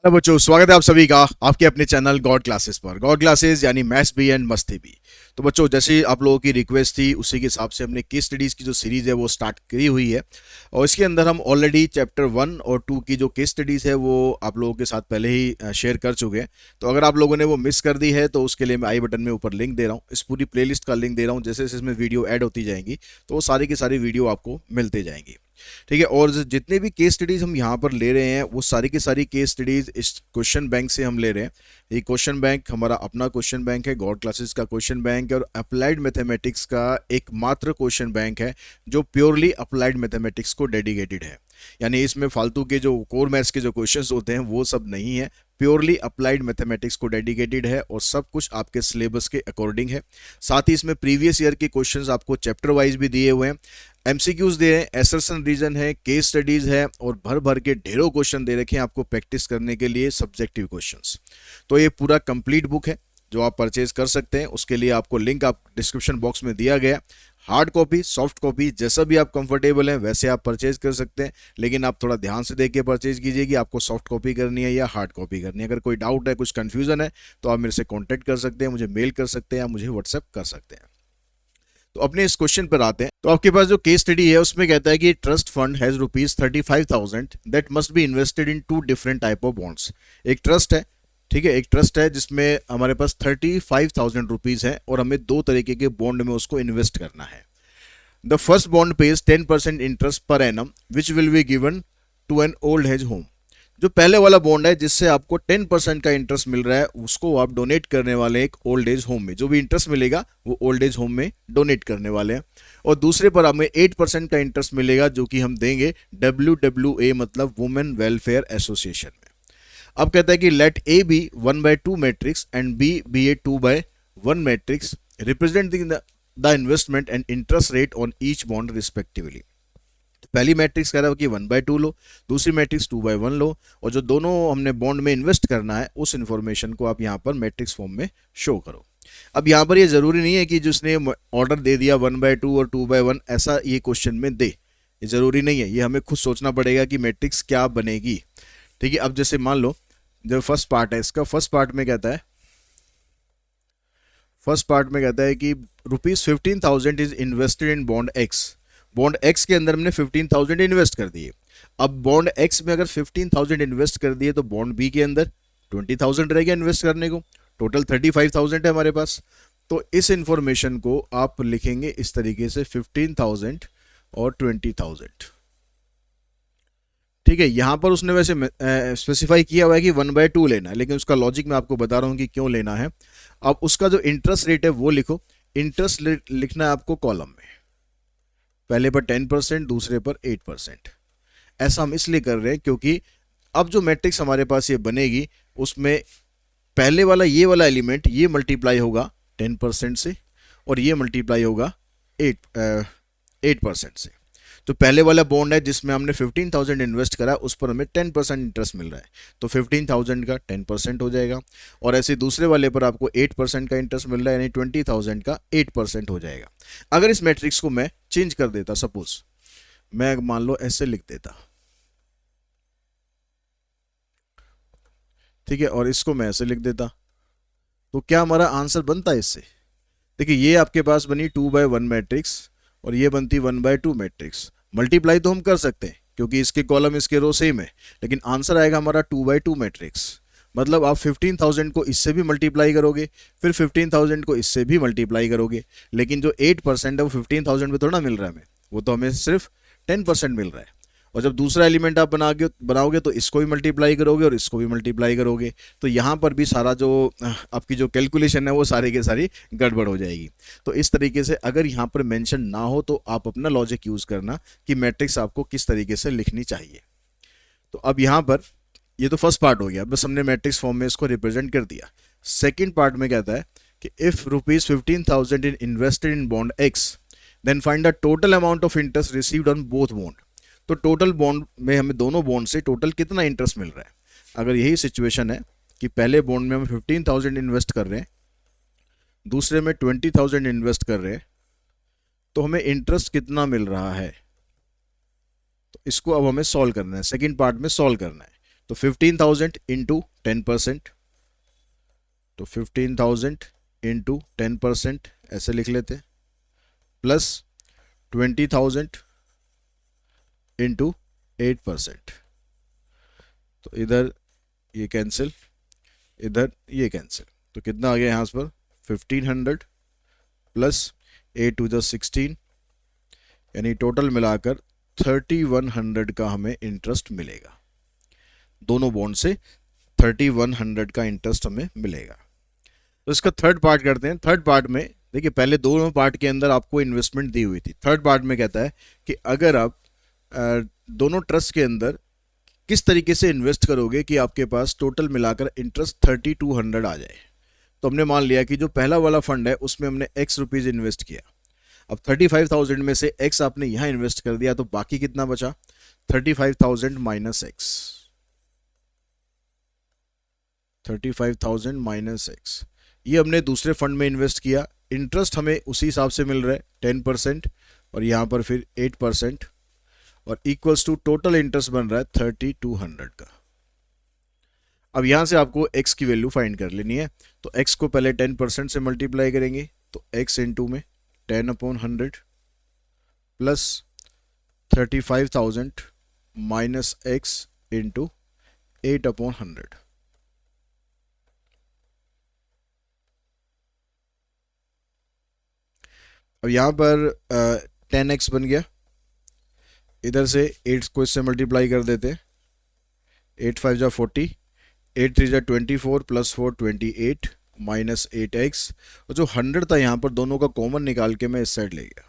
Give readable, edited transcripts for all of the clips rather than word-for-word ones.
Hello बच्चों, स्वागत है आप सभी का आपके अपने चैनल गॉड क्लासेस पर। गॉड क्लासेस यानी मैथ्स भी एंड मस्ती भी। तो बच्चों, जैसे आप लोगों की रिक्वेस्ट थी उसी के हिसाब से हमने केस स्टडीज़ की जो सीरीज़ है वो स्टार्ट की हुई है। और इसके अंदर हम ऑलरेडी चैप्टर 1 और 2 की जो केस स्टडीज़ है वो आप लोगों के साथ पहले ही शेयर कर चुके हैं। तो अगर आप लोगों ने वो मिस कर दी है तो उसके लिए मैं आई बटन में ऊपर लिंक दे रहा हूँ, इस पूरी प्लेलिस्ट का लिंक दे रहा हूँ। जैसे जैसे इसमें वीडियो ऐड होती जाएंगी तो वो सारी की सारी वीडियो आपको मिलते जाएंगी। ठीक है। और जितने भी केस स्टडीज हम यहाँ पर ले रहे हैं वो सारी की सारी केस स्टडीज इस क्वेश्चन बैंक से हम ले रहे हैं। ये क्वेश्चन बैंक हमारा अपना क्वेश्चन बैंक है, गॉड क्लासेस का क्वेश्चन बैंक है और अप्लाइड मैथमेटिक्स का एकमात्र क्वेश्चन बैंक है जो प्योरली अप्लाइड मैथमेटिक्स को डेडिकेटेड है। यानी इसमें फालतू के जो कोर मैथ्स के जो क्वेश्चंस होते हैं वो सब नहीं है, प्योरली अप्लाइड मैथमेटिक्स को डेडिकेटेड है और सब कुछ आपके सिलेबस के अकॉर्डिंग है। साथ ही इसमें प्रीवियस ईयर के क्वेश्चंस आपको चैप्टर वाइज भी दिए हुए हैं, एमसीक्यूज दे रहे हैं, एसर्शन रीजन है, केस स्टडीज है और भर भर के ढेरों क्वेश्चन दे रखे हैं आपको प्रैक्टिस करने के लिए, सब्जेक्टिव क्वेश्चंस। तो ये पूरा कंप्लीट बुक है जो आप परचेज कर सकते हैं। उसके लिए आपको लिंक आप डिस्क्रिप्शन बॉक्स में दिया गया। हार्ड कॉपी, सॉफ्ट कॉपी, जैसा भी आप कंफर्टेबल हैं वैसे आप परचेज कर सकते हैं, लेकिन आप थोड़ा ध्यान से देख के परचेज कीजिए कि आपको सॉफ्ट कॉपी करनी है या हार्ड कॉपी करनी है। अगर कोई डाउट है, कुछ कन्फ्यूजन है तो आप मेरे से कॉन्टैक्ट कर सकते हैं, मुझे मेल कर सकते हैं या मुझे व्हाट्सएप कर सकते हैं। तो अपने इस क्वेश्चन पर आते हैं। तो आपके पास जो केस स्टडी है उसमें कहता है कि trust fund has ₹35,000 that must be invested in 2 different type of bonds. एक ट्रस्ट है, ठीक है, एक ट्रस्ट है जिसमें हमारे पास ₹35,000 है और हमें दो तरीके के बॉन्ड में उसको इन्वेस्ट करना है। The first bond pays 10% interest per annum which will be given to an old age home. जो पहले वाला बॉन्ड है जिससे आपको 10% का इंटरेस्ट मिल रहा है उसको आप डोनेट करने वाले हैं एक ओल्ड एज होम में। जो भी इंटरेस्ट मिलेगा वो ओल्ड एज होम में डोनेट करने वाले हैं। और दूसरे पर हमें 8% का इंटरेस्ट मिलेगा जो कि हम देंगे WWA मतलब वुमेन वेलफेयर एसोसिएशन में। अब कहता है कि let A be 1/2 matrix and B be a 2/1 matrix representing the investment and interest rate on each bond respectively. पहली मैट्रिक्स कह रहा है कि 1/2 लो, दूसरी मैट्रिक्स 2/1 लो और जो दोनों हमने बॉन्ड में इन्वेस्ट करना है उस इन्फॉर्मेशन को आप यहाँ पर मैट्रिक्स फॉर्म में शो करो। अब यहाँ पर ये जरूरी नहीं है कि जिसने ऑर्डर दे दिया 1/2 और 2/1 ऐसा ये क्वेश्चन में दे, ये जरूरी नहीं है, ये हमें खुद सोचना पड़ेगा कि मैट्रिक्स क्या बनेगी। ठीक है। अब जैसे मान लो जो फर्स्ट पार्ट है इसका, फर्स्ट पार्ट में कहता है कि ₹15,000 is invested in bond x. Bond x के अंदर हमने 15,000 इन्वेस्ट कर दिए। अब बॉन्ड एक्स में अगर 15,000 इन्वेस्ट कर दिए तो बॉन्ड बी के अंदर 20,000 रह गया इन्वेस्ट करने को, टोटल 35,000 है हमारे पास। तो इस इंफॉर्मेशन को आप लिखेंगे इस तरीके से 15,000 और 20,000। ठीक है। यहां पर उसने वैसे स्पेसिफाई किया हुआ है कि 1/2 लेना है, लेकिन उसका लॉजिक मैं आपको बता रहा हूं कि क्यों लेना है। अब उसका जो इंटरेस्ट रेट है वो लिखो। इंटरेस्ट रेट लिखना है आपको कॉलम में, पहले पर 10%, दूसरे पर 8%। ऐसा हम इसलिए कर रहे हैं क्योंकि अब जो मैट्रिक्स हमारे पास ये बनेगी उसमें पहले वाला ये वाला एलिमेंट ये मल्टीप्लाई होगा 10% से और ये मल्टीप्लाई होगा 8% से। तो पहले वाला बॉन्ड है जिसमें हमने 15,000 इन्वेस्ट करा उस पर हमें 10% इंटरेस्ट मिल रहा है, तो 15,000 का 10% हो जाएगा। और ऐसे दूसरे वाले पर आपको 8% का इंटरेस्ट मिल रहा है यानी 20,000 का 8% हो जाएगा। अगर इस मैट्रिक्स को मैं चेंज कर देता, सपोज मैं मान लो ऐसे लिख देता, ठीक है, और इसको मैं ऐसे लिख देता, तो क्या हमारा आंसर बनता है इससे? देखिए ये आपके पास बनी 2/1 मैट्रिक्स और ये बनती 1/2 मैट्रिक्स। मल्टीप्लाई तो हम कर सकते हैं क्योंकि इसके कॉलम इसके रो सेम है, लेकिन आंसर आएगा हमारा 2/2 मैट्रिक्स। मतलब आप 15,000 को इससे भी मल्टीप्लाई करोगे, फिर 15,000 को इससे भी मल्टीप्लाई करोगे, लेकिन जो 8% है वो 15,000 में थोड़ा मिल रहा है हमें, वो तो हमें सिर्फ 10% मिल रहा है। और जब दूसरा एलिमेंट आप बनाओगे तो इसको भी मल्टीप्लाई करोगे और इसको भी मल्टीप्लाई करोगे, तो यहाँ पर भी सारा जो आपकी जो कैलकुलेशन है वो सारी की सारी गड़बड़ हो जाएगी। तो इस तरीके से अगर यहाँ पर मेंशन ना हो तो आप अपना लॉजिक यूज़ करना कि मैट्रिक्स आपको किस तरीके से लिखनी चाहिए। तो अब यहाँ पर ये तो फर्स्ट पार्ट हो गया, बस हमने मैट्रिक्स फॉर्म में इसको रिप्रेजेंट कर दिया। सेकेंड पार्ट में कहता है कि if ₹15,000 in invested in bond x then find the total amount of interest received on both bond. तो टोटल बॉन्ड में हमें दोनों बॉन्ड से टोटल कितना इंटरेस्ट मिल रहा है। अगर यही सिचुएशन है कि पहले बॉन्ड में हम 15,000 इन्वेस्ट कर रहे हैं, दूसरे में 20,000 इन्वेस्ट कर रहे हैं, तो हमें इंटरेस्ट कितना मिल रहा है, तो इसको अब हमें सॉल्व करना है, सेकेंड पार्ट में सॉल्व करना है। तो 15,000 इंटू 10%, तो 15,000 इंटू 10% ऐसे लिख लेते, प्लस 20,000 इंटू 8%। तो इधर ये कैंसिल, इधर ये कैंसिल, तो कितना आ गया यहाँ पर 1500 प्लस 8 टू द 16, यानी टोटल मिलाकर 3100 का हमें इंटरेस्ट मिलेगा। दोनों बॉन्ड से 3100 का इंटरेस्ट हमें मिलेगा। तो इसका थर्ड पार्ट करते हैं। थर्ड पार्ट में देखिए, पहले दोनों पार्ट के अंदर आपको इन्वेस्टमेंट दी हुई थी। थर्ड पार्ट में कहता है कि अगर आप दोनों ट्रस्ट के अंदर किस तरीके से इन्वेस्ट करोगे कि आपके पास टोटल मिलाकर इंटरेस्ट 3200 आ जाए। तो हमने मान लिया कि जो पहला वाला फंड है उसमें हमने x रुपीज़ इन्वेस्ट किया। अब 35,000 में से x आपने यहाँ इन्वेस्ट कर दिया, तो बाकी कितना बचा 35,000 माइनस एक्स, 35,000 माइनस एक्स। ये हमने दूसरे फंड में इन्वेस्ट किया, इंटरेस्ट हमें उसी हिसाब से मिल रहा है 10%, और यहाँ पर फिर 8%, और इक्वल्स टू टोटल इंटरेस्ट बन रहा है 3200 का। अब यहाँ से आपको x की वैल्यू फाइंड कर लेनी है। तो x को पहले 10% से मल्टीप्लाई करेंगे, तो x इंटू में 10/100 प्लस 35,000 माइनस एक्स इंटू 8/100। अब यहाँ पर 10x बन गया, इधर से 8 को इससे मल्टीप्लाई कर देते, 8 5 जा 40, 8 3 जा 24 प्लस 4 28 माइनस 8x, और जो 100 था यहाँ पर दोनों का कॉमन निकाल के मैं इस साइड ले गया।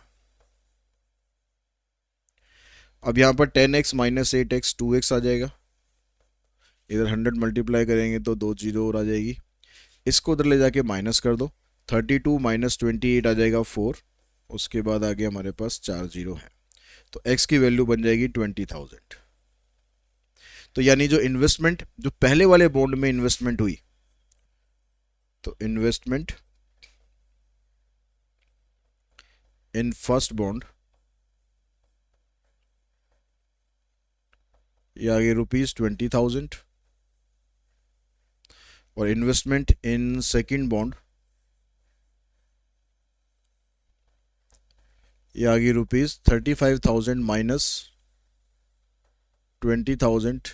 अब यहाँ पर 10x माइनस 8x 2x आ जाएगा, इधर 100 मल्टीप्लाई करेंगे तो 2 जीरो और आ जाएगी, इसको उधर ले जाके माइनस कर दो, 32 माइनस 28 आ जाएगा 4, उसके बाद आगे हमारे पास 4 जीरो है, तो x की वैल्यू बन जाएगी 20,000। तो यानी जो इन्वेस्टमेंट जो पहले वाले बॉन्ड में इन्वेस्टमेंट हुई, तो इन्वेस्टमेंट इन फर्स्ट बॉन्ड ये आ गई ₹20,000, और इन्वेस्टमेंट इन सेकंड बॉन्ड ये आ गई ₹35,000 माइनस 20,000,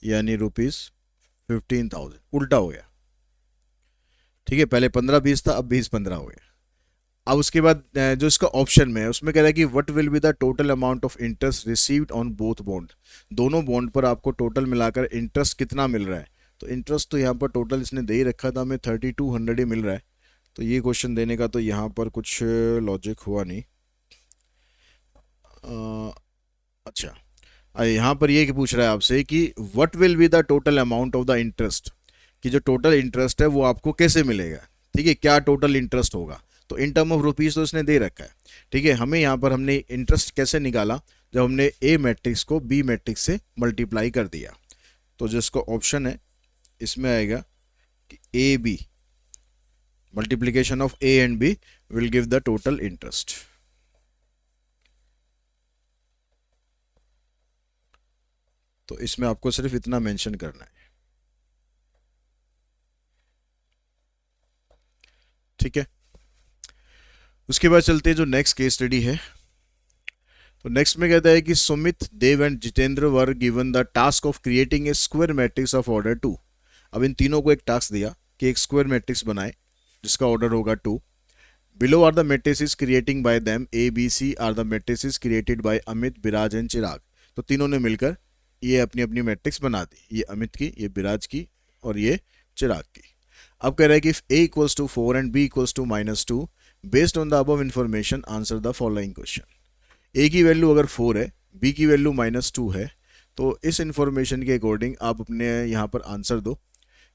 यानी ₹15,000। उल्टा हो गया, ठीक है, पहले 15-20 था, अब 20-15 हो गया। अब उसके बाद जो इसका ऑप्शन में है उसमें कह रहा है कि what will be the total amount of interest received on both bond. दोनों बॉन्ड पर आपको टोटल मिलाकर इंटरेस्ट कितना मिल रहा है। तो इंटरेस्ट तो यहाँ पर टोटल इसने दे ही रखा था, हमें 3200 ही मिल रहा है। तो ये क्वेश्चन देने का तो यहाँ पर कुछ लॉजिक हुआ नहीं। अच्छा, यहाँ पर ये पूछ रहा है आपसे कि what will be the total amount of the interest, कि जो टोटल इंटरेस्ट है वो आपको कैसे मिलेगा, ठीक है, क्या टोटल इंटरेस्ट होगा। तो इन टर्म ऑफ रुपीज़ तो इसने दे रखा है, ठीक है। हमें यहाँ पर हमने इंटरेस्ट कैसे निकाला, जब हमने ए मैट्रिक्स को बी मैट्रिक्स से मल्टीप्लाई कर दिया। तो जिसका ऑप्शन है इसमें आएगा कि A B, multiplication of A and B will give the total interest. तो इसमें आपको सिर्फ इतना मेंशन करना है, ठीक है। उसके बाद चलते हैं जो नेक्स्ट केस स्टडी है। तो नेक्स्ट में कहता है कि Sumit, Dev and Jitendra were given the task of creating a square matrix of order 2। अब इन तीनों को एक टास्क दिया कि एक स्क्वायर मैट्रिक्स बनाए जिसका ऑर्डर होगा 2। Below are the matrices creating by them, a b c are the matrices created by Amit, Viraj and Chirag. तो तीनों ने मिलकर ये अपनी अपनी मैट्रिक्स बना दी, ये अमित की, ये विराज की, और ये चिराग की। अब कह रहा है कि if a equals to 4 and b equals to -2, based on the above information answer the following question. a की वैल्यू अगर 4 है, b की वैल्यू -2 है, तो इस इंफॉर्मेशन के अकॉर्डिंग आप अपने यहाँ पर आंसर दो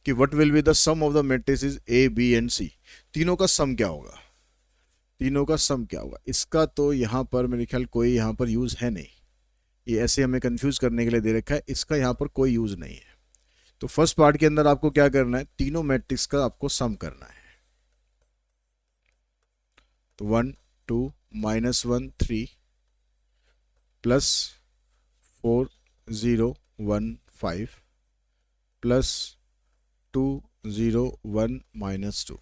कि what will be the sum of the matrices a b and c। तीनों का सम क्या होगा, तीनों का सम क्या होगा। इसका तो यहाँ पर मेरे ख्याल कोई यहाँ पर यूज़ है नहीं, ये ऐसे हमें कंफ्यूज करने के लिए दे रखा है, इसका यहाँ पर कोई यूज़ नहीं है। तो फर्स्ट पार्ट के अंदर आपको क्या करना है, तीनों मैट्रिक्स का आपको सम करना है। तो 1 2 -1 3 प्लस 4 0 1 5 प्लस 2 0 1 माइनस 2।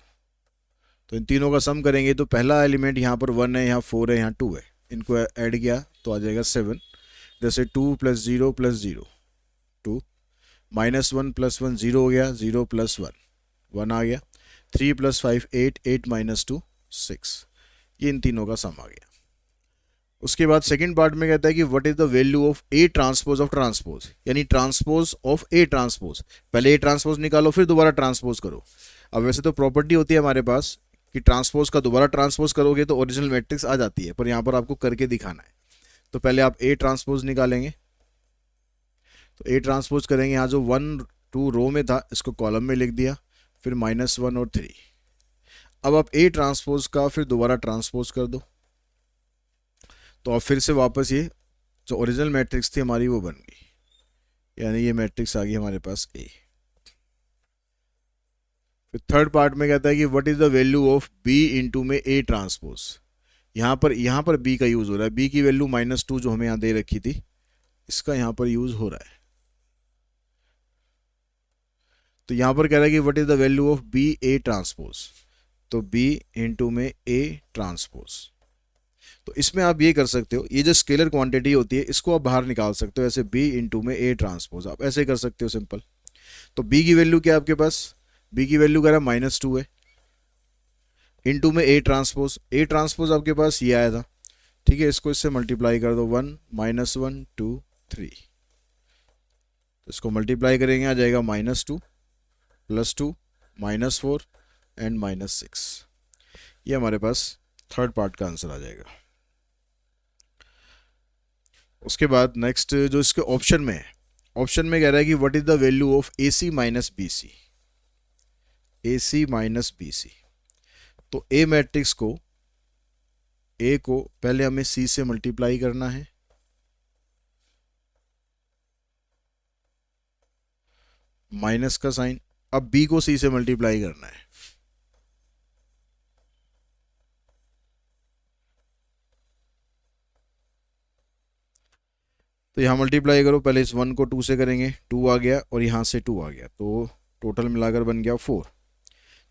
तो इन तीनों का सम करेंगे तो पहला एलिमेंट यहाँ पर 1 है, यहाँ 4 है, यहाँ 2 है, इनको ऐड किया तो आ जाएगा 7। जैसे 2 प्लस 0 प्लस 0 2, माइनस 1 प्लस 1 0 हो गया, 0 प्लस 1 1 आ गया, 3 प्लस 5 8, 8 माइनस 2 6। ये इन तीनों का सम आ गया। उसके बाद सेकंड पार्ट में कहता है कि what is the value of A transpose of transpose, यानी ट्रांसपोज ऑफ ए ट्रांसपोज। पहले ए ट्रांसपोज निकालो फिर दोबारा ट्रांसपोज करो। अब वैसे तो प्रॉपर्टी होती है हमारे पास कि ट्रांसपोज का दोबारा ट्रांसपोज करोगे तो ओरिजिनल मैट्रिक्स आ जाती है, पर यहाँ पर आपको करके दिखाना है। तो पहले आप ए ट्रांसपोज निकालेंगे, तो ए ट्रांसपोज करेंगे, यहाँ जो 1 2 रो में था इसको कॉलम में लिख दिया, फिर -1 और 3। अब आप ए ट्रांसपोज का फिर दोबारा ट्रांसपोज कर दो, तो अब फिर से वापस ये जो ओरिजिनल मैट्रिक्स थी हमारी वो बन गई, यानी ये मैट्रिक्स आ गई हमारे पास ए। फिर थर्ड पार्ट में कहता है कि what is the value of B into में ए ट्रांसपोज। यहाँ पर बी का यूज हो रहा है, बी की वैल्यू -2 जो हमें यहाँ दे रखी थी इसका यहाँ पर यूज हो रहा है। तो यहाँ पर कह रहा है कि what is the value of B A transpose, तो बी इंटू में ए ट्रांसपोज। तो इसमें आप ये कर सकते हो, ये जो स्केलर क्वांटिटी होती है इसको आप बाहर निकाल सकते हो, ऐसे बी इंटू में ए ट्रांसपोज आप ऐसे कर सकते हो सिंपल। तो बी की वैल्यू क्या है आपके पास, बी की वैल्यू कह रहा है -2 है, इंटू में ए ट्रांसपोज आपके पास ये आया था, ठीक है, इसको इससे मल्टीप्लाई कर दो, 1 -1 2 3, इसको मल्टीप्लाई करेंगे आ जाएगा -2 +2 -4 एंड -6। ये हमारे पास थर्ड पार्ट का आंसर आ जाएगा। उसके बाद नेक्स्ट जो इसके ऑप्शन में है, ऑप्शन में कह रहा है कि what is the value of AC minus BC, AC minus BC। तो ए मैट्रिक्स को, ए को पहले हमें C से मल्टीप्लाई करना है, माइनस का साइन, अब B को C से मल्टीप्लाई करना है, तो यहाँ मल्टीप्लाई करो, पहले इस 1 को 2 से करेंगे, 2 आ गया और यहाँ से 2 आ गया, तो टोटल मिलाकर बन गया 4।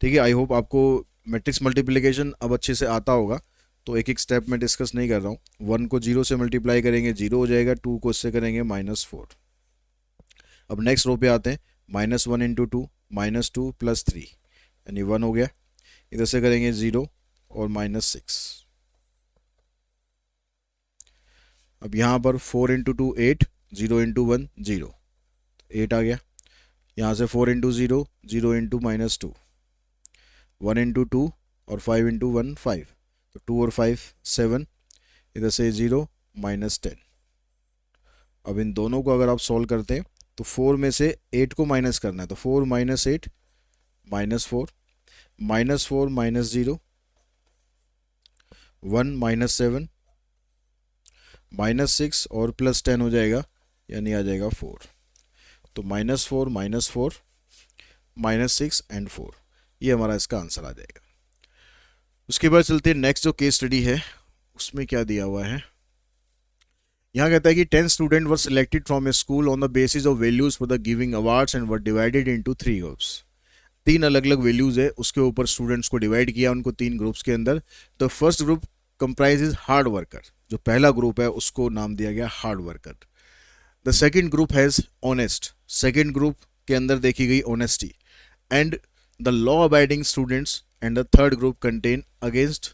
ठीक है, आई होप आपको मैट्रिक्स मल्टीप्लिकेशन अब अच्छे से आता होगा, तो एक एक स्टेप में डिस्कस नहीं कर रहा हूँ। 1 को 0 से मल्टीप्लाई करेंगे 0 हो जाएगा, 2 को इससे करेंगे -4। अब नेक्स्ट रो पे आते हैं, -1 इंटू 2 -2 + 3 यानी 1 हो गया, इधर से करेंगे 0 और -6। अब यहाँ पर 4 इंटू 2 8, 0 इंटू 1 0, 8 आ गया, यहाँ से 4 इंटू 0 0 इंटू -2, 1 इंटू 2 और 5 इंटू 1 5, तो 2 और 5 7, इधर से 0 -10। अब इन दोनों को अगर आप सॉल्व करते हैं तो 4 में से 8 को माइनस करना है, तो 4 - 8 -4, -4 -0 1 -7 -6 और +10 हो जाएगा, यानी आ जाएगा 4। तो -4 -4 -6 एंड 4, ये हमारा इसका आंसर आ जाएगा। उसके बाद चलते हैं नेक्स्ट जो केस स्टडी है उसमें क्या दिया हुआ है। यहाँ कहता है कि 10 student were selected from A school on the basis of values for the giving awards and were divided into 3 groups. 3 अलग अलग वैल्यूज है, उसके ऊपर स्टूडेंट्स को डिवाइड किया उनको 3 ग्रुप्स के अंदर। The first group comprises hard worker, जो पहला ग्रुप है उसको नाम दिया गया hard worker. The second group has honest, second group के अंदर देखी गई honesty and the law abiding students and the third group contain against.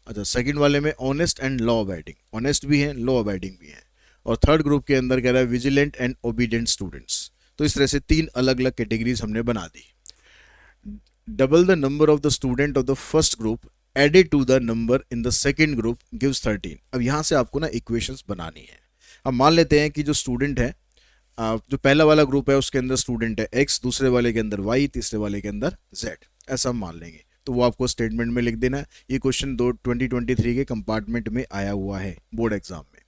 अच्छा, सेकंड वाले में honest and law abiding, honest भी हैं लॉ अबाइडिंग भी हैं, और थर्ड ग्रुप के अंदर कह रहा है विजिलेंट एंड ओबीडियंट स्टूडेंट्स। तो इस तरह से 3 अलग अलग कैटेगरीज हमने बना दी। Double the number of the student of the first group added to the number in the second group gives 13। अब यहाँ से आपको ना इक्वेशंस बनानी है। अब मान लेते हैं कि जो स्टूडेंट है, जो पहला वाला ग्रुप है उसके अंदर स्टूडेंट है x, दूसरे वाले के अंदर y, तीसरे वाले के अंदर z, ऐसा हम मान लेंगे। तो वो आपको स्टेटमेंट में लिख देना है। ये क्वेश्चन 2023 के कंपार्टमेंट में आया हुआ है बोर्ड एग्जाम में।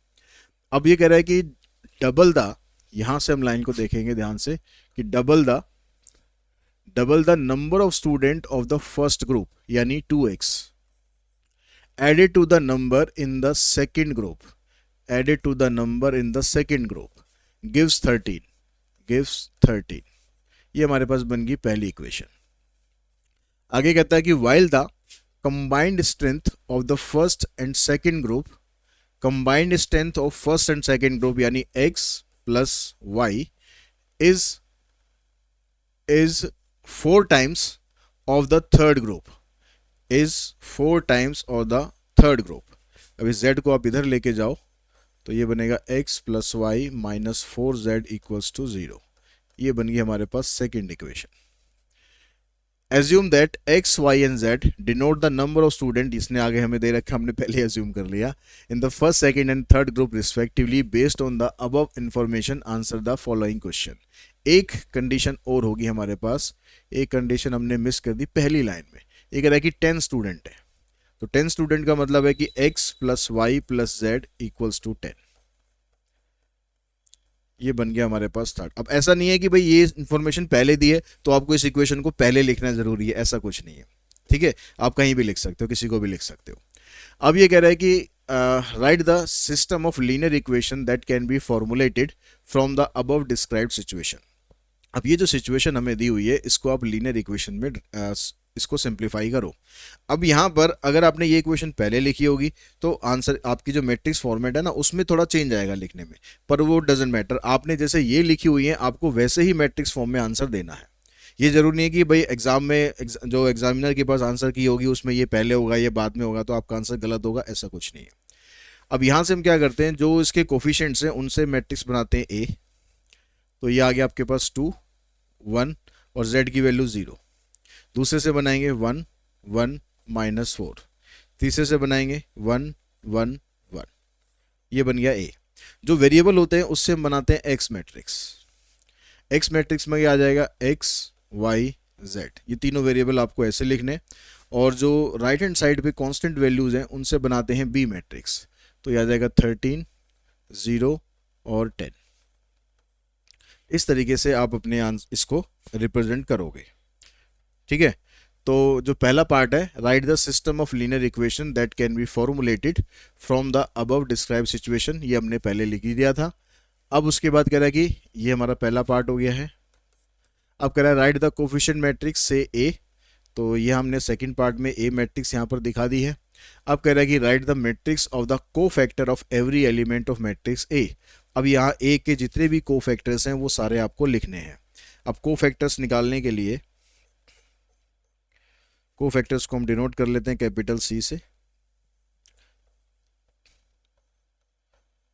अब ये कह रहा है कि डबल द, यहाँ से हम लाइन को देखेंगे ध्यान से, कि double the number of student of the first group यानी 2x added to the number in the second group, added to the number in the second group gives 13, gives 13। ये हमारे पास बन गई पहली इक्वेशन। आगे कहता है कि while the combined strength of the first and second group, combined strength of first and second group यानी x plus y is 4 times of the third group, is 4 times of the third group। अभी z को आप इधर लेके जाओ तो ये बनेगा x plus y minus 4z equals to 0। ये बन गई हमारे पास second equation. Assume that x, y and z denote the number of student, इसने आगे हमें दे रखा, हमने पहले एज्यूम कर लिया, in the first, second and third group respectively, based on the above information answer the following question. एक condition और होगी हमारे पास, एक कंडीशन हमने मिस कर दी पहली लाइन में। ये कह रहा है कि 10 स्टूडेंट है, तो 10 स्टूडेंट का मतलब है कि x plus y plus z equals to 10। ये बन गया हमारे पास थर्ड। अब ऐसा नहीं है कि भाई ये इंफॉर्मेशन पहले दी है तो आपको इस इक्वेशन को पहले लिखना जरूरी है, ऐसा कुछ नहीं है, ठीक है। आप कहीं भी लिख सकते हो, किसी को भी लिख सकते हो। अब ये कह रहा है कि right the system of linear equation that can be formulated from the above described situation. अब ये जो सिचुएशन हमें दी हुई है इसको आप लीनियर इक्वेशन में इसको सिंप्लीफाई करो। अब यहाँ पर अगर आपने ये इक्वेशन पहले लिखी होगी तो आंसर आपकी जो मैट्रिक्स फॉर्मेट है ना उसमें थोड़ा चेंज आएगा लिखने में, पर वो डजेंट मैटर। आपने जैसे ये लिखी हुई है आपको वैसे ही मैट्रिक्स फॉर्म में आंसर देना है। ये जरूरी नहीं है कि भाई एग्जाम में जो एग्जामिनर के पास आंसर की होगी उसमें ये पहले होगा ये बाद में होगा तो आपका आंसर गलत होगा, ऐसा कुछ नहीं है। अब यहाँ से हम क्या करते हैं, जो इसके कोफिशिएंट्स हैं उनसे मैट्रिक्स बनाते हैं ए, तो ये आ गया आपके पास 2 1 और z की वैल्यू 0। दूसरे से बनाएंगे 1 1 माइनस 4। तीसरे से बनाएंगे 1 1 1। ये बन गया ए। जो वेरिएबल होते हैं उससे हम बनाते हैं एक्स मैट्रिक्स। एक्स मैट्रिक्स में क्या आ जाएगा, x y z, ये तीनों वेरिएबल आपको ऐसे लिखने। और जो राइट हैंड साइड पे कांस्टेंट वैल्यूज हैं उनसे बनाते हैं बी मैट्रिक्स, तो ये आ जाएगा 13 0 और 10। इस तरीके से आप अपने इसको रिप्रेजेंट करोगे, ठीक है। तो जो पहला पार्ट है, right the system of linear equation that can be formulated from the above describe situation, ये हमने पहले लिख ही दिया था। अब उसके बाद कह रहा है कि ये हमारा पहला पार्ट हो गया है। अब कह रहा है राइट द कोफिशिएंट मैट्रिक्स से ए, तो ये हमने सेकंड पार्ट में ए मैट्रिक्स यहाँ पर दिखा दी है। अब कह रहा है कि right the matrix of the cofactor of every element of matrix A. अब यहाँ ए के जितने भी कोफैक्टर्स हैं वो सारे आपको लिखने हैं। अब कोफैक्टर्स निकालने के लिए कोफैक्टर्स को हम डिनोट कर लेते हैं कैपिटल सी से।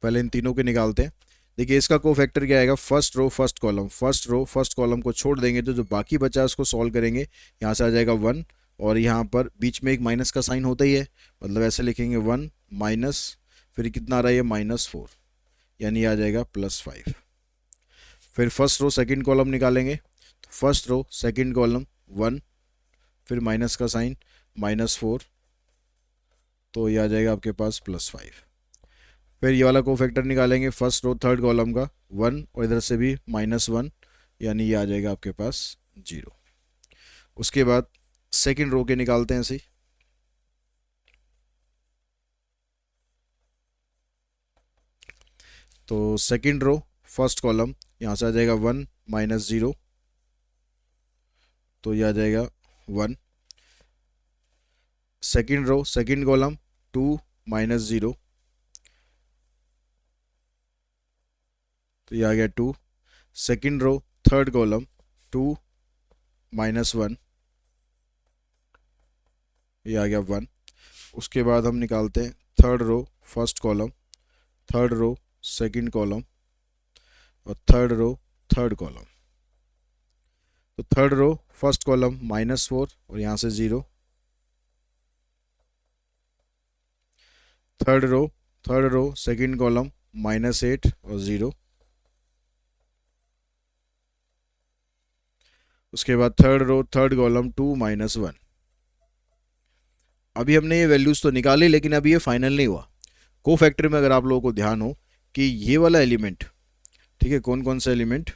पहले इन तीनों के निकालते हैं। देखिए इसका कोफैक्टर क्या आएगा, first row first column. First row first column को छोड़ देंगे तो जो बाकी बचा है उसको सॉल्व करेंगे। यहाँ से आ जाएगा 1 और यहाँ पर बीच में एक माइनस का साइन होता ही है, मतलब ऐसे लिखेंगे 1 माइनस, फिर कितना आ रहा है -4, यानी आ जाएगा +5। फिर फर्स्ट रो सेकंड कॉलम निकालेंगे, तो फर्स्ट रो सेकंड कॉलम 1, फिर माइनस का साइन -4, तो ये आ जाएगा आपके पास +5। फिर ये वाला कोफैक्टर निकालेंगे, फर्स्ट रो थर्ड कॉलम का 1 और इधर से भी -1, यानी ये आ जाएगा आपके पास 0। उसके बाद सेकंड रो के निकालते हैं ऐसे। तो सेकंड रो फर्स्ट कॉलम यहाँ से आ जाएगा 1 -0, तो ये आ जाएगा 1। सेकंड रो सेकंड कॉलम 2 -0, तो ये आ गया 2। सेकंड रो थर्ड कॉलम 2 -1, ये आ गया 1। उसके बाद हम निकालते हैं third row first column, third row second column और थर्ड रो थर्ड कॉलम। तो थर्ड रो फर्स्ट कॉलम -4 और यहाँ से 0। थर्ड रो सेकंड कॉलम -8 और 0। उसके बाद थर्ड रो थर्ड कॉलम 2 -1। अभी हमने ये वैल्यूज तो निकाली लेकिन अभी ये फाइनल नहीं हुआ। कोफैक्टर में अगर आप लोगों को ध्यान हो कि ये वाला एलिमेंट, ठीक है, कौन कौन सा एलिमेंट,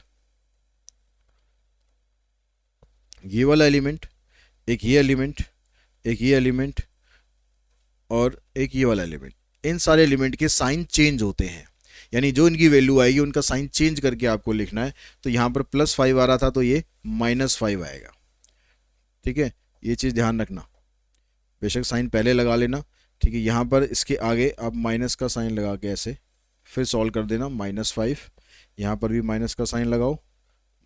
ये वाला एलिमेंट, एक ये एलिमेंट, एक ये एलिमेंट और एक ये वाला एलिमेंट, इन सारे एलिमेंट के साइन चेंज होते हैं। यानी जो इनकी वैल्यू आएगी उनका साइन चेंज करके आपको लिखना है। तो यहाँ पर +5 आ रहा था तो ये -5 आएगा। ठीक है, ये चीज़ ध्यान रखना, बेशक साइन पहले लगा लेना। ठीक है, यहाँ पर इसके आगे आप माइनस का साइन लगा के ऐसे फिर सॉल्व कर देना, -5। यहाँ पर भी माइनस का साइन लगाओ,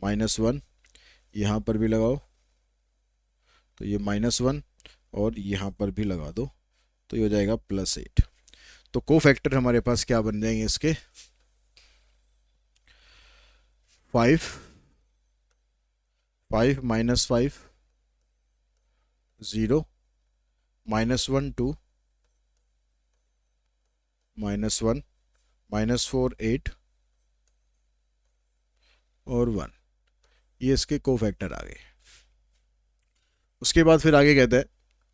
-1, यहाँ पर भी लगाओ तो ये -1, और यहाँ पर भी लगा दो तो ये हो जाएगा +8। तो कोफैक्टर हमारे पास क्या बन जाएंगे इसके, 5, 5 -5 0, -1 2, -1, -4 8 और 1, ये इसके कोफैक्टर आ गए। उसके बाद फिर आगे कहता है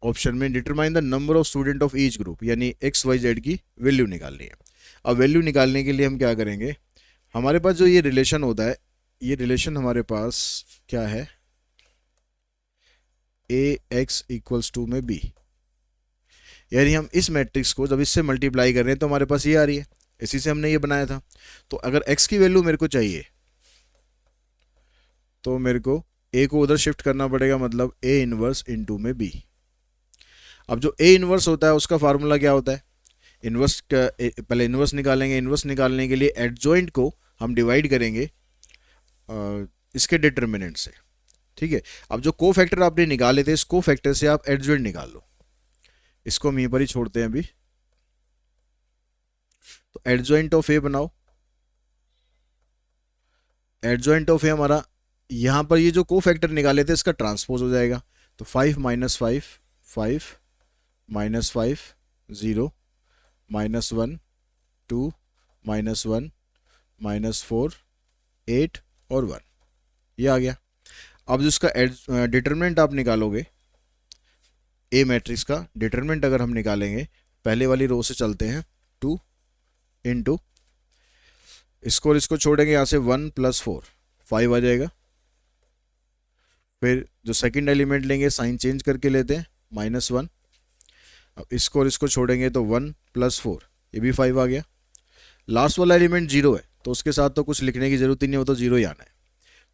ऑप्शन में determine the number of student of each group, यानी XYZ की वैल्यू निकालनी है। अब वैल्यू निकालने के लिए हम क्या करेंगे, हमारे पास जो ये रिलेशन होता है, ये रिलेशन हमारे पास क्या है, AX = में B, यानी हम इस मैट्रिक्स को जब इससे मल्टीप्लाई कर रहे हैं तो हमारे पास ये आ रही है, इसी से हमने ये बनाया था। तो अगर x की वैल्यू मेरे को चाहिए तो मेरे को A को उधर शिफ्ट करना पड़ेगा, मतलब A इनवर्स * में B। अब जो A इनवर्स होता है उसका फार्मूला क्या होता है, इनवर्स का पहले इनवर्स निकालेंगे, इनवर्स निकालने के लिए एडजॉइंट को हम डिवाइड करेंगे इसके डिटर्मिनेंट से। ठीक है, अब जो कोफैक्टर आपने निकाले थे इस कोफैक्टर से आप एडजॉइंट निकाल लो, इसको हम यहीं पर ही छोड़ते हैं अभी। तो एडजॉइंट ऑफ A बनाओ, एडजॉइंट ऑफ A हमारा यहाँ पर ये जो कोफैक्टर निकाले थे इसका ट्रांसपोज हो जाएगा। तो 5 - 5 5, -5 0, -1 2, -1 -4 8 और 1, ये आ गया। अब जिसका डिटरमिनेंट आप निकालोगे, A मैट्रिक्स का डिटरमिनेंट अगर हम निकालेंगे, पहले वाली रो से चलते हैं, 2 * इसको और इसको छोड़ेंगे यहाँ से 1 + 4 5 आ जाएगा। फिर जो सेकंड एलिमेंट लेंगे साइन चेंज करके लेते हैं, -1। अब इसको और इसको छोड़ेंगे तो 1 + 4, ये भी 5 आ गया। लास्ट वाला एलिमेंट 0 है तो उसके साथ तो कुछ लिखने की जरूरत ही नहीं, हो तो 0 ही आना है।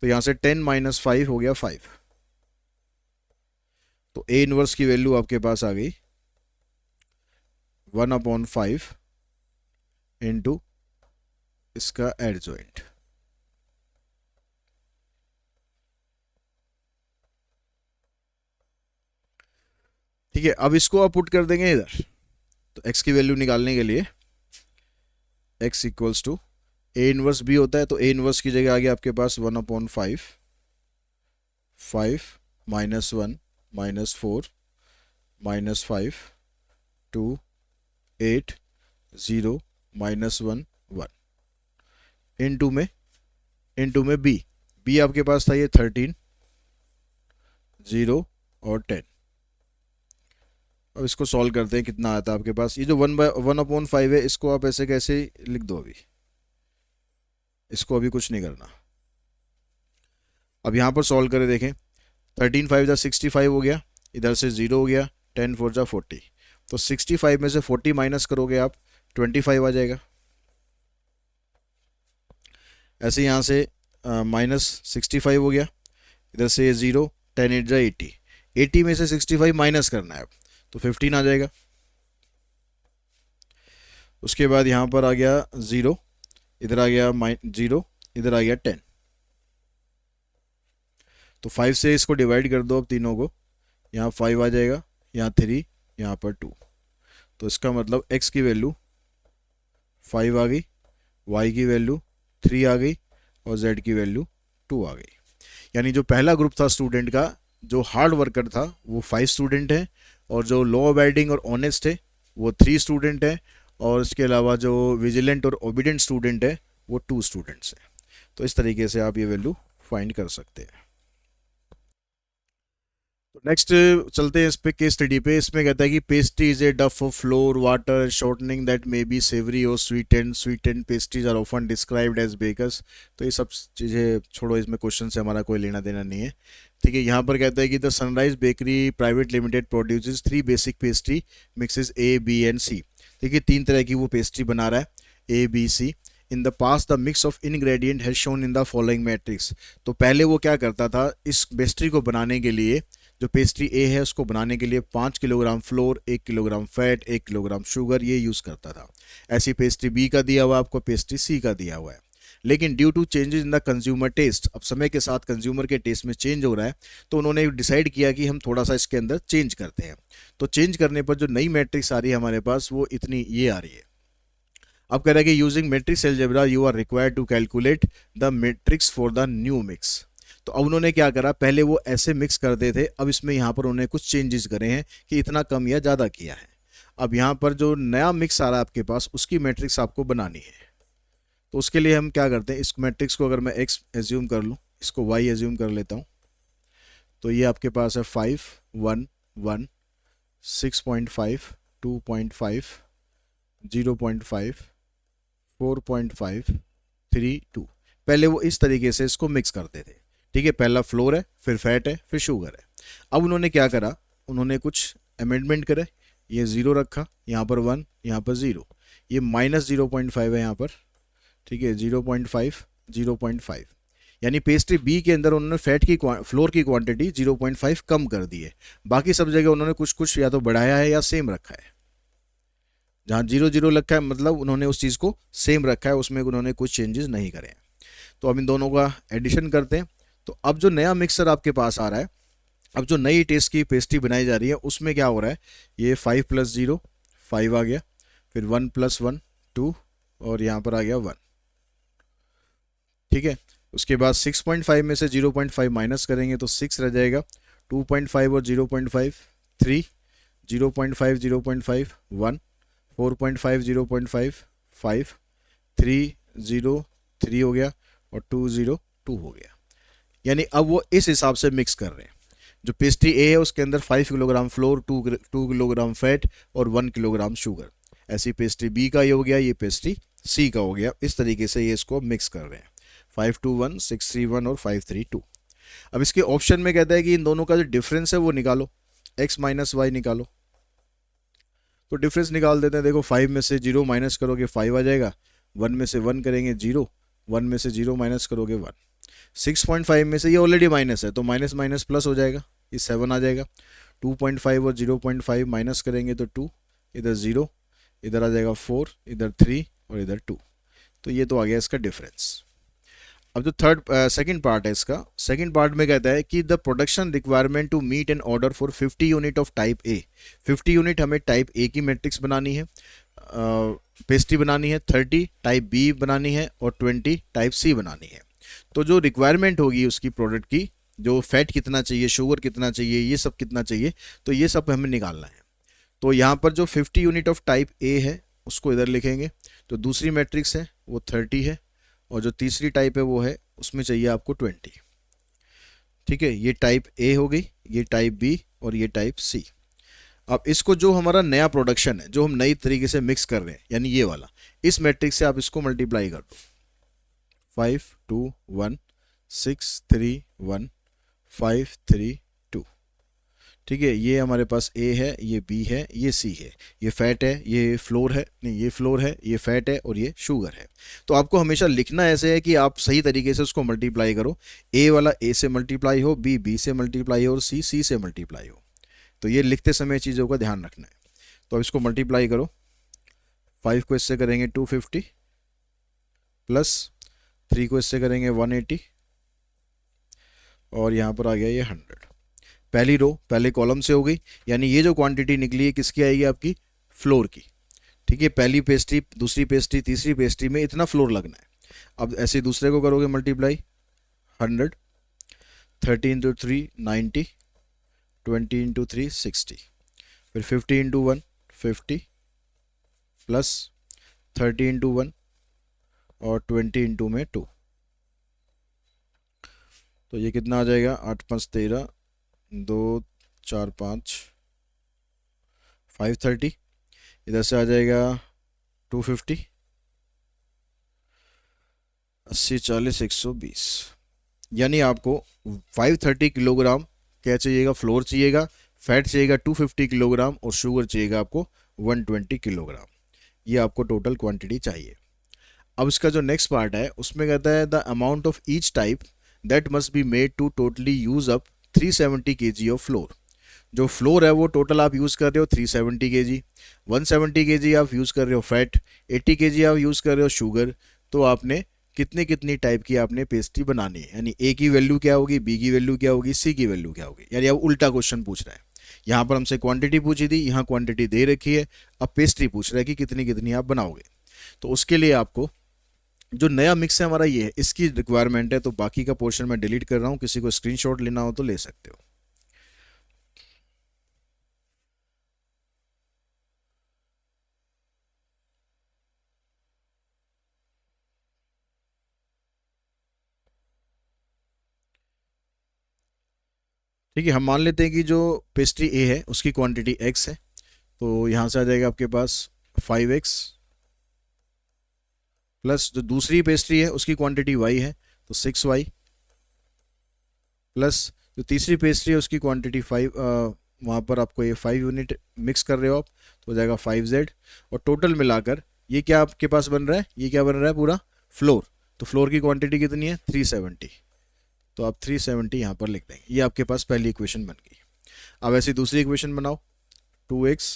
तो यहाँ से 10 - 5 हो गया 5। तो A इनवर्स की वैल्यू आपके पास आ गई 1/5 * इसका एडजॉइंट। ठीक है, अब इसको आप पुट कर देंगे इधर। तो x की वैल्यू निकालने के लिए x = A इनवर्स B होता है, तो A इनवर्स की जगह आ गया आपके पास 1/5 5 -1 -4 -5 2 8 0 -1 1 इनटू में B आपके पास था ये 13 0 और 10। अब इसको सॉल्व करते हैं, कितना आता है आपके पास, ये जो 1/5 है इसको आप ऐसे कैसे लिख दो, अभी इसको अभी कुछ नहीं करना। अब यहाँ पर सॉल्व करें, देखें 13 5 = 65 हो गया, इधर से 0 हो गया, 10 4 = 40। तो 65 में से 40 माइनस करोगे आप 25 आ जाएगा। ऐसे यहाँ से -65 हो गया, इधर से 0, 10 8 = 80, 80 में से 65 माइनस करना है तो 15 आ जाएगा। उसके बाद यहाँ पर आ गया 0, इधर आ गया 0, इधर आ गया 10। तो 5 से इसको डिवाइड कर दो अब तीनों को, यहाँ 5 आ जाएगा, यहाँ 3, यहाँ पर 2। तो इसका मतलब x की वैल्यू 5 आ गई, y की वैल्यू 3 आ गई और z की वैल्यू 2 आ गई। यानी जो पहला ग्रुप था स्टूडेंट का, जो हार्ड वर्कर था वो 5 स्टूडेंट हैं, और जो लॉ अबाइडिंग और ऑनेस्ट है वो 3 स्टूडेंट हैं, और इसके अलावा जो विजिलेंट और ओबीडेंट स्टूडेंट है वो 2 स्टूडेंट्स हैं। तो इस तरीके से आप ये वैल्यू फाइंड कर सकते हैं। तो नेक्स्ट चलते हैं इस पे केस स्टडी पे। इसमें कहता है कि pastry is a dough of flour water shortening that may be savoury और sweet and pastries are often described as bakers. तो ये सब चीज़ें छोड़ो, इसमें क्वेश्चन से हमारा कोई लेना देना नहीं है। ठीक है, यहाँ पर कहता है कि the sunrise bakery private limited produces 3 basic pastry mixes A B and C। देखिए 3 तरह की वो पेस्ट्री बना रहा है, A B C। In the past the mix of ingredient has shown in the following matrix. तो पहले वो क्या करता था, इस पेस्ट्री को बनाने के लिए, जो पेस्ट्री ए है उसको बनाने के लिए 5 kilogram floor, 1 kilogram fat, 1 kilogram sugar ये यूज़ करता था। ऐसी पेस्ट्री बी का दिया हुआ है आपको, पेस्ट्री सी का दिया हुआ है। लेकिन due to changes in the consumer taste, अब समय के साथ कंज्यूमर के टेस्ट में चेंज हो रहा है, तो उन्होंने डिसाइड किया कि हम थोड़ा सा इसके अंदर चेंज करते हैं। तो चेंज करने पर जो नई मैट्रिक्स आ रही है हमारे पास वो इतनी ये आ रही है। अब कह रहा है कि using matrix algebra you are required to calculate the matrix for the new mix. तो अब उन्होंने क्या करा, पहले वो ऐसे मिक्स करते थे, अब इसमें यहाँ पर उन्होंने कुछ चेंजेस करे हैं कि इतना कम या ज़्यादा किया है। अब यहाँ पर जो नया मिक्स आ रहा है आपके पास उसकी मैट्रिक्स आपको बनानी है। तो उसके लिए हम क्या करते हैं, इस मैट्रिक्स को अगर मैं एक्स एज्यूम कर लूँ, इसको वाई एज्यूम कर लेता हूँ, तो ये आपके पास है 5, 1, 1, 6.5, 2.5, 0.5, 4.5, 3, 2। पहले वो इस तरीके से इसको मिक्स करते थे। ठीक है, पहला फ्लोर है, फिर फैट है, फिर शुगर है। अब उन्होंने क्या करा, उन्होंने कुछ अमेंडमेंट करे, ये 0 रखा, यहाँ पर 1, यहाँ पर 0, ये -0.5 है यहाँ पर। ठीक है, 0.5, 0.5, यानी पेस्ट्री बी के अंदर उन्होंने फैट की फ्लोर की क्वांटिटी 0.5 कम कर दी है। बाकी सब जगह उन्होंने कुछ कुछ या तो बढ़ाया है या सेम रखा है। जहाँ 0, 0 रखा है मतलब उन्होंने उस चीज़ को सेम रखा है, उसमें उन्होंने कुछ चेंजेस नहीं करे हैं। तो अब इन दोनों का एडिशन करते हैं। तो अब जो नया मिक्सर आपके पास आ रहा है, अब जो नई टेस्ट की पेस्ट्री बनाई जा रही है उसमें क्या हो रहा है, ये 5 + 0 5 आ गया, फिर 1 + 1 2, और यहाँ पर आ गया 1। ठीक है, उसके बाद 6.5 में से 0.5 माइनस करेंगे तो 6 रह जाएगा, 2.5 और 0.5 3, 0.5 0.5 1, 4.5 0.5 5, 3 0 3 हो गया, और 2 0 2 हो गया। यानी अब वो इस हिसाब से मिक्स कर रहे हैं। जो पेस्ट्री ए है उसके अंदर 5 किलोग्राम फ्लोर, 2 किलोग्राम फैट और 1 किलोग्राम शुगर। ऐसी पेस्ट्री बी का ये हो गया, ये पेस्ट्री सी का हो गया। इस तरीके से ये इसको मिक्स कर रहे हैं। 5 2 1, 6 3 1 और 5 3 2। अब इसके ऑप्शन में कहता है कि इन दोनों का जो डिफरेंस है वो निकालो, x - y निकालो। तो डिफरेंस निकाल देते हैं। देखो 5 में से 0 माइनस करोगे 5 आ जाएगा, 1 में से 1 करेंगे 0, 1 में से 0 माइनस करोगे 1, 6.5 में से ये ऑलरेडी माइनस है तो माइनस माइनस प्लस हो जाएगा, ये 7 आ जाएगा। 2.5 और 0.5 माइनस करेंगे तो 2, इधर 0, इधर आ जाएगा 4, इधर 3 और इधर 2। तो ये तो आ गया इसका डिफरेंस। अब जो सेकंड पार्ट है इसका, सेकंड पार्ट में कहता है कि the production requirement to meet an order for 50 unit of type A. 50 unit हमें टाइप ए की मैट्रिक्स बनानी है, पेस्ट्री बनानी है, 30 टाइप बी बनानी है और 20 टाइप सी बनानी है। तो जो रिक्वायरमेंट होगी उसकी प्रोडक्ट की, जो फैट कितना चाहिए, शुगर कितना चाहिए, ये सब कितना चाहिए, तो ये सब हमें निकालना है। तो यहाँ पर जो 50 यूनिट ऑफ टाइप ए है उसको इधर लिखेंगे। तो दूसरी मैट्रिक्स है वो 30 है, और जो तीसरी टाइप है वो है उसमें चाहिए आपको 20। ठीक है, ये टाइप ए हो गई, ये टाइप बी और ये टाइप सी। अब इसको जो हमारा नया प्रोडक्शन है, जो हम नई तरीके से मिक्स कर रहे हैं, यानी ये वाला, इस मैट्रिक्स से आप इसको मल्टीप्लाई कर दो। 5 2 1 6 3 1 5 3 2। ठीक है, ये हमारे पास ए है, ये बी है, ये सी है, ये फैट है, ये फ्लोर है, नहीं ये फ्लोर है, ये फैट है और ये शुगर है। तो आपको हमेशा लिखना ऐसे है कि आप सही तरीके से उसको मल्टीप्लाई करो। ए वाला ए से मल्टीप्लाई हो, बी बी से मल्टीप्लाई हो और सी सी से मल्टीप्लाई हो। तो ये लिखते समय चीज़ों का ध्यान रखना है। तो अब इसको मल्टीप्लाई करो, 5 को इससे करेंगे 250 प्लस 3 को इससे करेंगे 180, और यहाँ पर आ गया ये 100। पहली रो पहले कॉलम से हो गई, यानी ये जो क्वांटिटी निकली है किसकी आएगी, आपकी फ्लोर की। ठीक है, पहली पेस्ट्री, दूसरी पेस्ट्री, तीसरी पेस्ट्री में इतना फ्लोर लगना है। अब ऐसे दूसरे को करोगे मल्टीप्लाई, 100, 30 × 3 90, 20 × 3 60, फिर 50 × 1 50 प्लस 30 × 1 और 20 × में 2। तो ये कितना आ जाएगा, 8 5 13, 2 4 5 530। इधर से आ जाएगा 250, 80 40 120। यानी आपको 530 किलोग्राम क्या चाहिएगा, फ्लोर चाहिएगा, फैट चाहिएगा 250 किलोग्राम और शुगर चाहिएगा आपको 120 किलोग्राम। ये आपको टोटल क्वांटिटी चाहिए। अब इसका जो नेक्स्ट पार्ट है उसमें कहता है the amount of each type that must be made to totally use up 370 kg of flour. जो फ्लोर है वो टोटल आप यूज़ कर रहे हो 370 kg, 170 kg आप यूज़ कर रहे हो फैट, 80 kg आप यूज़ कर रहे हो शुगर। तो आपने कितनी कितनी टाइप की आपने पेस्ट्री बनानी है, यानी ए की वैल्यू क्या होगी, बी की वैल्यू क्या होगी, सी की वैल्यू क्या होगी। यानी अब उल्टा क्वेश्चन पूछ रहा है। यहाँ पर हमसे क्वांटिटी पूछी थी, यहाँ क्वांटिटी दे रखी है, अब पेस्ट्री पूछ रहा है कि कितनी कितनी आप बनाओगे। तो उसके लिए आपको जो नया मिक्स है हमारा ये है, इसकी रिक्वायरमेंट है। तो बाकी का पोर्शन मैं डिलीट कर रहा हूँ, किसी को स्क्रीनशॉट लेना हो तो ले सकते हो। ठीक है, हम मान लेते हैं कि जो पेस्ट्री ए है उसकी क्वांटिटी एक्स है। तो यहाँ से आ जाएगा आपके पास 5x प्लस जो दूसरी पेस्ट्री है उसकी क्वांटिटी वाई है तो 6y प्लस जो तीसरी पेस्ट्री है उसकी क्वांटिटी 5, वहाँ पर आपको ये 5 यूनिट मिक्स कर रहे हो आप तो हो जाएगा 5z। और टोटल मिलाकर ये क्या आपके पास बन रहा है, ये क्या बन रहा है पूरा फ्लोर। तो फ्लोर की क्वांटिटी कितनी है 370, तो आप 370 यहाँ पर लिख देंगे। ये आपके पास पहली इक्वेशन बन गई। अब ऐसी दूसरी इक्वेशन बनाओ, 2x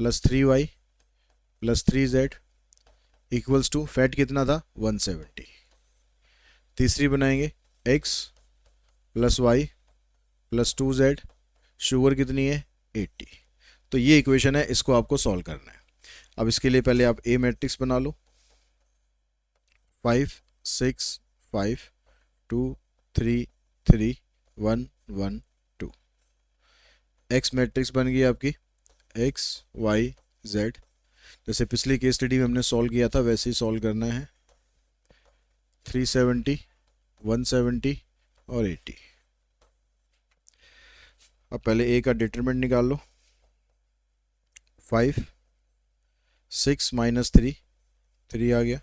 plus 3y plus 3z equals to fat कितना था 170। तीसरी बनाएंगे x plus y plus 2z, sugar कितनी है 80। तो ये इक्वेशन है, इसको आपको सॉल्व करना है। अब इसके लिए पहले आप ए मैट्रिक्स बना लो, 5 6 5 2 3 3 1 1 2। एक्स मैट्रिक्स बन गई आपकी एक्स वाई जेड। जैसे पिछली केस स्टडी में हमने सॉल्व किया था वैसे ही सॉल्व करना है, 370 170 और 80। अब पहले ए का डिटरमिनेंट निकाल लो, 5 6 माइनस 3 3 आ गया,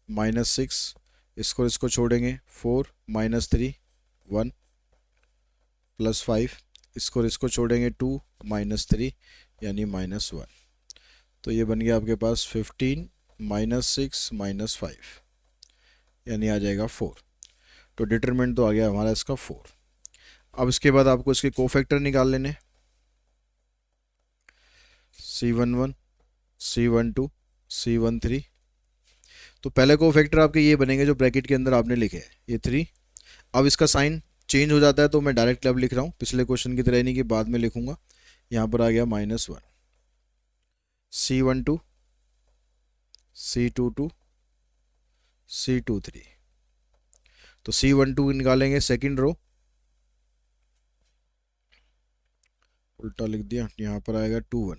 माइनस 6 इसको छोड़ेंगे 4 माइनस 3 1 प्लस 5 इसको छोड़ेंगे 2 माइनस 3 यानी माइनस 1। तो ये बन गया आपके पास 15 माइनस 6 माइनस 5 यानी आ जाएगा 4। तो डिटरमिनेंट तो आ गया हमारा इसका 4। अब इसके बाद आपको इसके कोफैक्टर निकाल लेने, C11 C12 C13। तो पहले कोफैक्टर आपके ये बनेंगे जो ब्रैकेट के अंदर आपने लिखे हैं, ये 3। अब इसका साइन चेंज हो जाता है तो मैं डायरेक्ट अब लिख रहा हूँ, पिछले क्वेश्चन की तरह नहीं कि बाद में लिखूंगा। यहाँ पर आ गया -1, C12 C22 C23। तो C12 निकालेंगे सेकंड रो, उल्टा लिख दिया, यहाँ पर आएगा 21।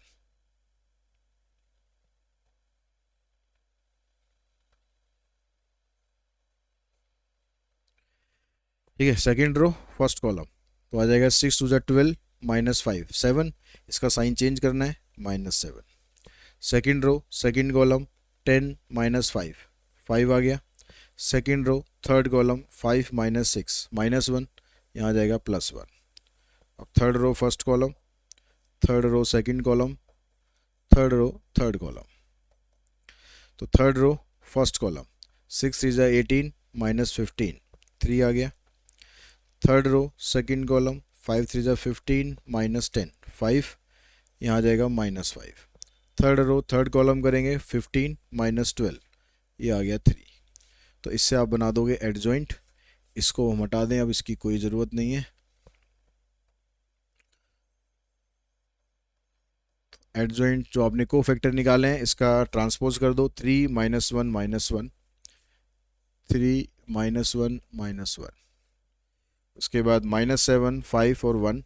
ठीक है, सेकंड रो फर्स्ट कॉलम तो आ जाएगा 6 2 12 -5 7, इसका साइन चेंज करना है -7। सेकंड रो सेकंड कॉलम 10 -5 5 आ गया। सेकंड रो थर्ड कॉलम 5 -6 -1, यहाँ आ जाएगा +1। अब third row first column, third row second column, third row third column. तो थर्ड रो फर्स्ट कॉलम 6 3 18 -15 3 आ गया। थर्ड रो सेकंड कॉलम 5 3 15 -10 5, यहाँ आ जाएगा -5। थर्ड रो थर्ड कॉलम करेंगे 15 -12, ये आ गया 3। तो इससे आप बना दोगे एडजॉइंट। इसको हम हटा दें, अब इसकी कोई ज़रूरत नहीं है। एडजॉइंट जो आपने को फैक्टर निकाले हैं इसका ट्रांसपोज कर दो, 3 -1 -1 3 -1 -1। उसके बाद -7 5 और 1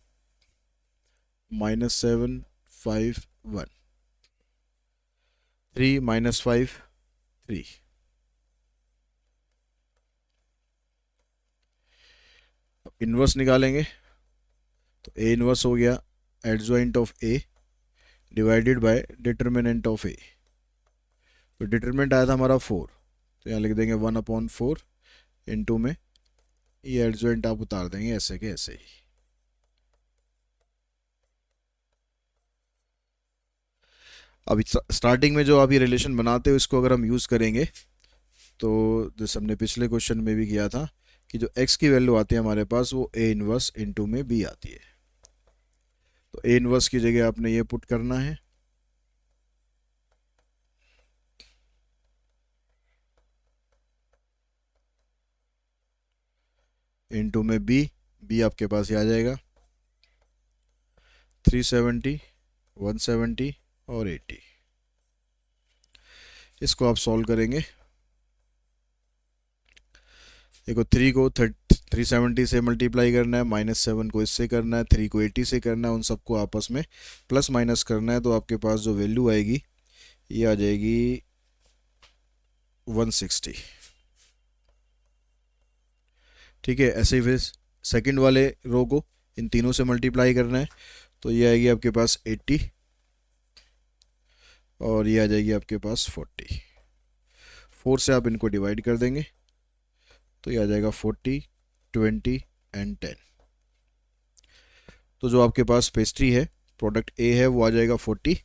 -7 5 1 3 -5 3। इन्वर्स निकालेंगे तो ए इन्वर्स हो गया adjoint of a divided by determinant of a. तो डिटर्मिनेंट आया था हमारा 4, तो यहाँ लिख देंगे 1/4 इनटू में ये एडजॉइंट आप उतार देंगे ऐसे के ऐसे ही। अभी स्टार्टिंग में जो आप ये रिलेशन बनाते हो इसको अगर हम यूज़ करेंगे तो जैसे हमने पिछले क्वेश्चन में भी किया था कि जो x की वैल्यू आती है हमारे पास वो a इनवर्स इंटू में b आती है। तो a इनवर्स की जगह आपने ये पुट करना है, इंटू में b आपके पास ये आ जाएगा 370, 170 और 80। इसको आप सॉल्व करेंगे। देखो 370 से मल्टीप्लाई करना है, -7 को इससे करना है, 3 को 80 से करना है, उन सबको आपस में प्लस माइनस करना है। तो आपके पास जो वैल्यू आएगी ये आ जाएगी 160। ठीक है, ऐसे ही फिर सेकंड वाले रो को इन तीनों से मल्टीप्लाई करना है। तो ये आएगी आपके पास 80 और ये आ जाएगी आपके पास 40। 4 से आप इनको डिवाइड कर देंगे तो ये आ जाएगा 40, 20 एंड 10। तो जो आपके पास पेस्ट्री है, प्रोडक्ट ए है, वो आ जाएगा 40।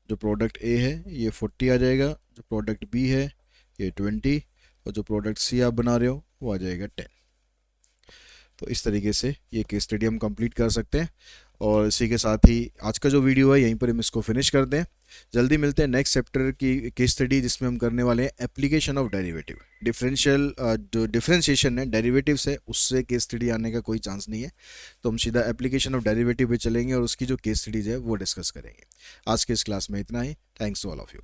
जो प्रोडक्ट ए है ये 40 आ जाएगा, जो प्रोडक्ट बी है ये 20 और जो प्रोडक्ट सी आप बना रहे हो वो आ जाएगा 10। तो इस तरीके से ये केस स्टडी हम कंप्लीट कर सकते हैं। और इसी के साथ ही आज का जो वीडियो है यहीं पर हम इसको फिनिश कर दें। जल्दी मिलते हैं नेक्स्ट चैप्टर की केस स्टडी, जिसमें हम करने वाले हैं एप्लीकेशन ऑफ डेरिवेटिव। डिफरेंशियल जो डिफरेंशिएशन है डेरिवेटिव से, उससे केस स्टडी आने का कोई चांस नहीं है। तो हम सीधा एप्लीकेशन ऑफ डेरिवेटिव पे चलेंगे और उसकी जो केस स्टडीज है वो डिस्कस करेंगे। आज के इस क्लास में इतना ही। Thanks to all of you.